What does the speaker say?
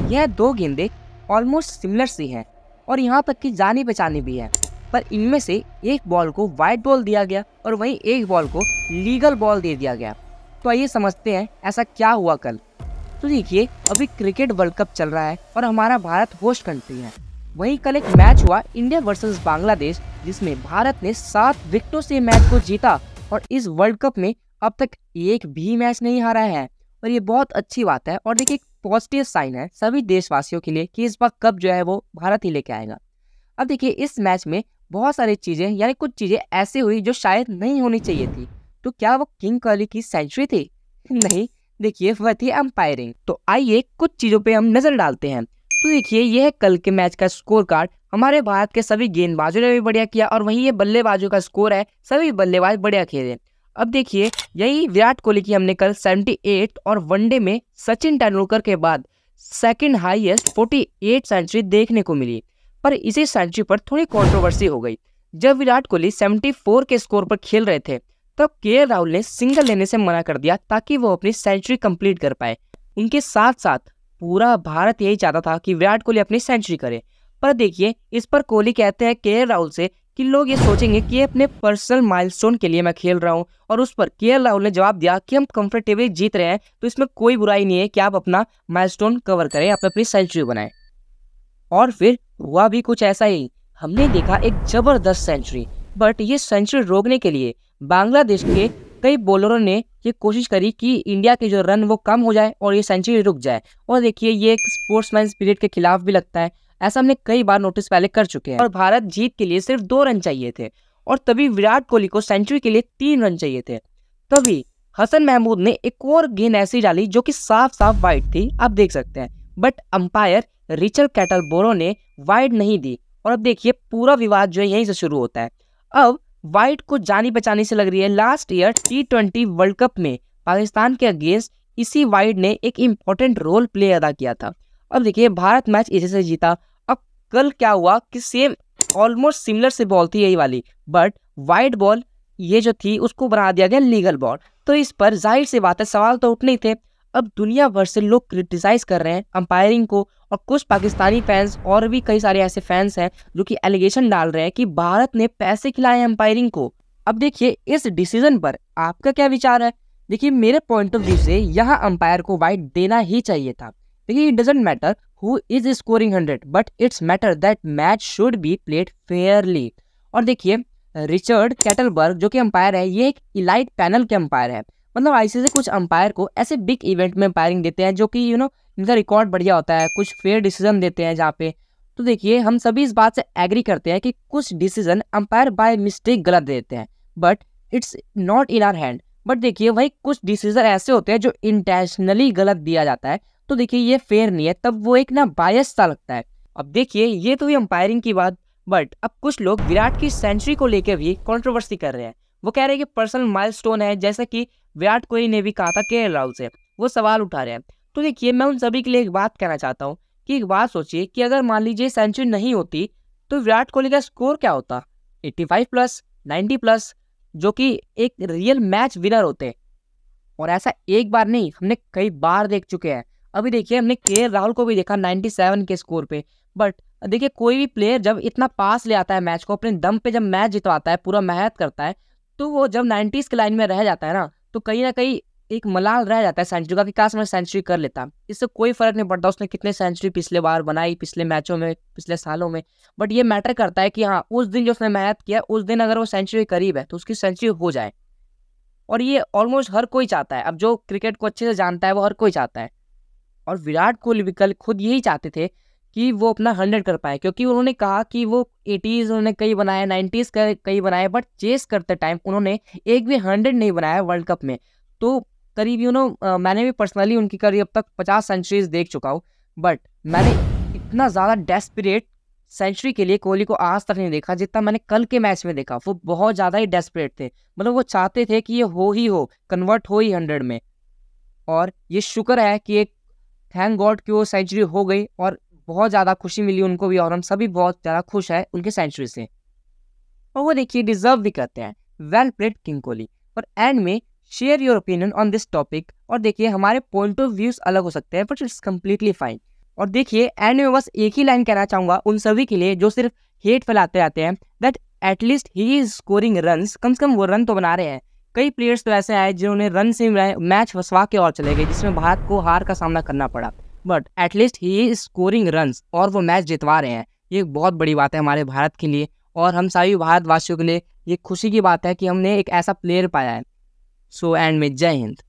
यह दो गेंदें ऑलमोस्ट सिमिलर सी हैं और यहाँ तक कि जानी पहचानी भी है, पर इनमें से एक बॉल को वाइड बॉल दिया गया और वहीं एक बॉल को लीगल बॉल दे दिया गया। तो आइए समझते हैं ऐसा क्या हुआ कल। तो देखिए, अभी क्रिकेट वर्ल्ड कप चल रहा है और हमारा भारत होस्ट कंट्री है। वहीं कल एक मैच हुआ इंडिया वर्सेस बांग्लादेश, जिसमें भारत ने 7 विकेटों से मैच को जीता और इस वर्ल्ड कप में अब तक एक भी मैच नहीं हारा है। और ये बहुत अच्छी बात है और देखिए एक पॉजिटिव साइन है सभी देशवासियों के लिए कि इस बार कप जो है वो भारत ही लेके आएगा। अब देखिए, इस मैच में बहुत सारी चीजें यानी कुछ चीजें ऐसी हुई जो शायद नहीं होनी चाहिए थी। तो क्या वो किंग कोहली की सेंचुरी थी? नहीं, देखिए वह थी अंपायरिंग। तो आइए कुछ चीजों पे हम नजर डालते हैं। तो देखिए, यह है कल के मैच का स्कोर कार्ड। हमारे भारत के सभी गेंदबाजों ने भी बढ़िया किया और वहीं ये बल्लेबाजों का स्कोर है, सभी बल्लेबाज बढ़िया खेले। अब देखिए, यही विराट कोहली की हमने कल 78 और वनडे में सचिन तेंदुलकर के बाद सेकंड हाईएस्ट 48 सेंचुरी देखने को मिली। पर इसी सेंचुरी पर थोड़ी कंट्रोवर्सी हो गई। जब विराट कोहली 74 के स्कोर पर खेल रहे थे तब केएल राहुल ने सिंगल लेने से मना कर दिया ताकि वो अपनी सेंचुरी कंप्लीट कर पाए। उनके साथ साथ पूरा भारत यही चाहता था कि विराट कोहली अपनी सेंचुरी करे। पर देखिए, इस पर कोहली कहते हैं केएल राहुल से कि लोग ये सोचेंगे कि अपने पर्सनल माइलस्टोन के लिए मैं खेल रहा हूं, और उस पर केएल राहुल ने जवाब दिया कि हम कंफर्टेबली जीत रहे हैं तो इसमें कोई बुराई नहीं है कि आप अपना माइलस्टोन कवर करें, आप अपनी सेंचुरी बनाएं। और फिर हुआ भी कुछ ऐसा ही। हमने देखा एक जबरदस्त सेंचुरी, बट ये सेंचुरी रोकने के लिए बांग्लादेश के कई बॉलरों ने ये कोशिश करी कि इंडिया के जो रन वो कम हो जाए और ये सेंचुरी रुक जाए। और देखिए, ये एक स्पोर्ट्समैन स्पिरिट के खिलाफ भी लगता है। ऐसा हमने कई बार नोटिस पहले कर चुके हैं। और भारत जीत के लिए सिर्फ 2 रन चाहिए थे और तभी विराट कोहली को सेंचुरी के लिए 3 रन चाहिए थे। तभी हसन महमूद ने एक और गेंद ऐसी डाली जो कि साफ साफ वाइड थी, आप देख सकते हैं, बट अंपायर रिचर्ड कैटलबरो ने वाइड नहीं दी। और अब देखिए, पूरा विवाद जो है यहीं से शुरू होता है। अब वाइड को जानी पहचानी से लग रही है। Last year T20 world cup में पाकिस्तान के अगेंस्ट इसी वाइड ने एक इम्पोर्टेंट रोल प्ले अदा किया था। अब देखिए, भारत मैच इसी से जीता। अब कल क्या हुआ कि सेम ऑलमोस्ट सिमिलर से बॉल थी यही वाली, बट वाइड बॉल ये जो थी उसको बना दिया गया लीगल बॉल। तो इस पर जाहिर सी बात है सवाल तो उठने ही थे। अब दुनिया भर से लोग क्रिटिसाइज कर रहे हैं अंपायरिंग को, और कुछ पाकिस्तानी फैंस और भी कई सारे ऐसे फैंस हैं जो कि एलिगेशन डाल रहे हैं कि भारत ने पैसे खिलाए अंपायरिंग को। अब देखिए, इस डिसीजन पर आपका क्या विचार है? देखिए, मेरे पॉइंट ऑफ व्यू से यहाँ अंपायर को वाइड देना ही चाहिए था। देखिए, it doesn't matter who is scoring 100, but it's matter that match should be played Fairlie. और देखिए, रिचर्ड कैटलबर्ग जो कि अंपायर है, ये एक इलाइट पैनल के अंपायर है। मतलब आईसीसी कुछ अंपायर को ऐसे बिग इवेंट में अंपायरिंग देते हैं जो कि इनका रिकॉर्ड बढ़िया होता है, कुछ फेयर डिसीजन देते हैं जहाँ पे। तो देखिए, हम सभी इस बात से एग्री करते हैं कि कुछ डिसीजन अंपायर बाय मिस्टेक गलत देते हैं, but it's not in our hand. But देखिए, वही कुछ डिसीजन ऐसे होते हैं जो इंटेंशनली गलत दिया जाता है। तो देखिए, ये फेयर नहीं है, तब वो एक बायस सा लगता है। अब देखिए, ये तो हुई अंपायरिंग की बात, बट अब कुछ लोग विराट की सेंचुरी को लेकर भी कंट्रोवर्सी कर रहे हैं। वो कह रहे हैं कि पर्सनल माइलस्टोन है, जैसा कि विराट कोहली ने भी कहा था केएल राहुल से, वो सवाल उठा रहे हैं। तो देखिए, मैं उन सभी के लिए एक बात कहना चाहता हूँ कि एक बात सोचिए कि अगर मान लीजिए सेंचुरी नहीं होती तो विराट कोहली का स्कोर क्या होता? 85+, 90+, जो कि एक रियल मैच विनर होते। और ऐसा एक बार नहीं, हमने कई बार देख चुके हैं। अभी देखिए, हमने केएल राहुल को भी देखा 97 के स्कोर पे। बट देखिए, कोई भी प्लेयर जब इतना पास ले आता है मैच को, अपने दम पे जब मैच जितवाता है, पूरा मेहनत करता है, तो वो जब 90s के लाइन में रह जाता है तो कहीं ना कहीं एक मलाल रह जाता है सेंचुरी का कि काश मैं सेंचुरी कर लेता। इससे कोई फर्क नहीं पड़ता उसने कितने सेंचुरी पिछले बार बनाई, पिछले मैचों में, पिछले सालों में। बट ये मैटर करता है कि हाँ, उस दिन जो उसने मेहनत किया, उस दिन अगर वो सेंचुरी करीब है तो उसकी सेंचुरी हो जाए। और ये ऑलमोस्ट हर कोई चाहता है। अब जो क्रिकेट को अच्छे से जानता है वो हर कोई चाहता है। और विराट कोहली भी कल खुद यही चाहते थे कि वो अपना 100 कर पाए, क्योंकि उन्होंने कहा कि वो 80s उन्होंने कई बनाए, 90s कई बनाए, बट चेस करते टाइम उन्होंने एक भी 100 नहीं बनाया वर्ल्ड कप में। तो करीब मैंने भी पर्सनली उनकी करीब अब तक 50 सेंचुरीज देख चुका हूँ, बट मैंने इतना ज़्यादा डेस्परेट सेंचुरी के लिए कोहली को आज तक नहीं देखा जितना मैंने कल के मैच में देखा। वो बहुत ज़्यादा ही डेस्परेट थे, मतलब वो चाहते थे कि ये हो ही हो, कन्वर्ट हो ही 100 में। और ये शुक्र है कि एक थैंक गॉड कि वो सेंचुरी हो गई और बहुत ज़्यादा खुशी मिली उनको भी, और हम सभी बहुत ज़्यादा खुश हैं उनके सेंचुरी से। और वो देखिए डिजर्व भी करते हैं। Well played king Kohli. और एंड में share your opinion on this topic. और देखिए, हमारे पॉइंट ऑफ व्यूज अलग हो सकते हैं, बट इट्स कम्प्लीटली फाइन। और देखिए एंड में बस एक ही लाइन कहना चाहूँगा उन सभी के लिए जो सिर्फ हेट फैलाते रहते हैं, that at least he is scoring runs, कम से कम वो रन तो बना रहे हैं। कई प्लेयर्स तो ऐसे आए जिन्होंने रन से मैच फंसवा के और चले गए, जिसमें भारत को हार का सामना करना पड़ा, but at least he is scoring runs और वो मैच जितवा रहे हैं। ये एक बहुत बड़ी बात है हमारे भारत के लिए, और हम सभी भारतवासियों के लिए ये खुशी की बात है कि हमने एक ऐसा प्लेयर पाया है। सो एंड में जय हिंद।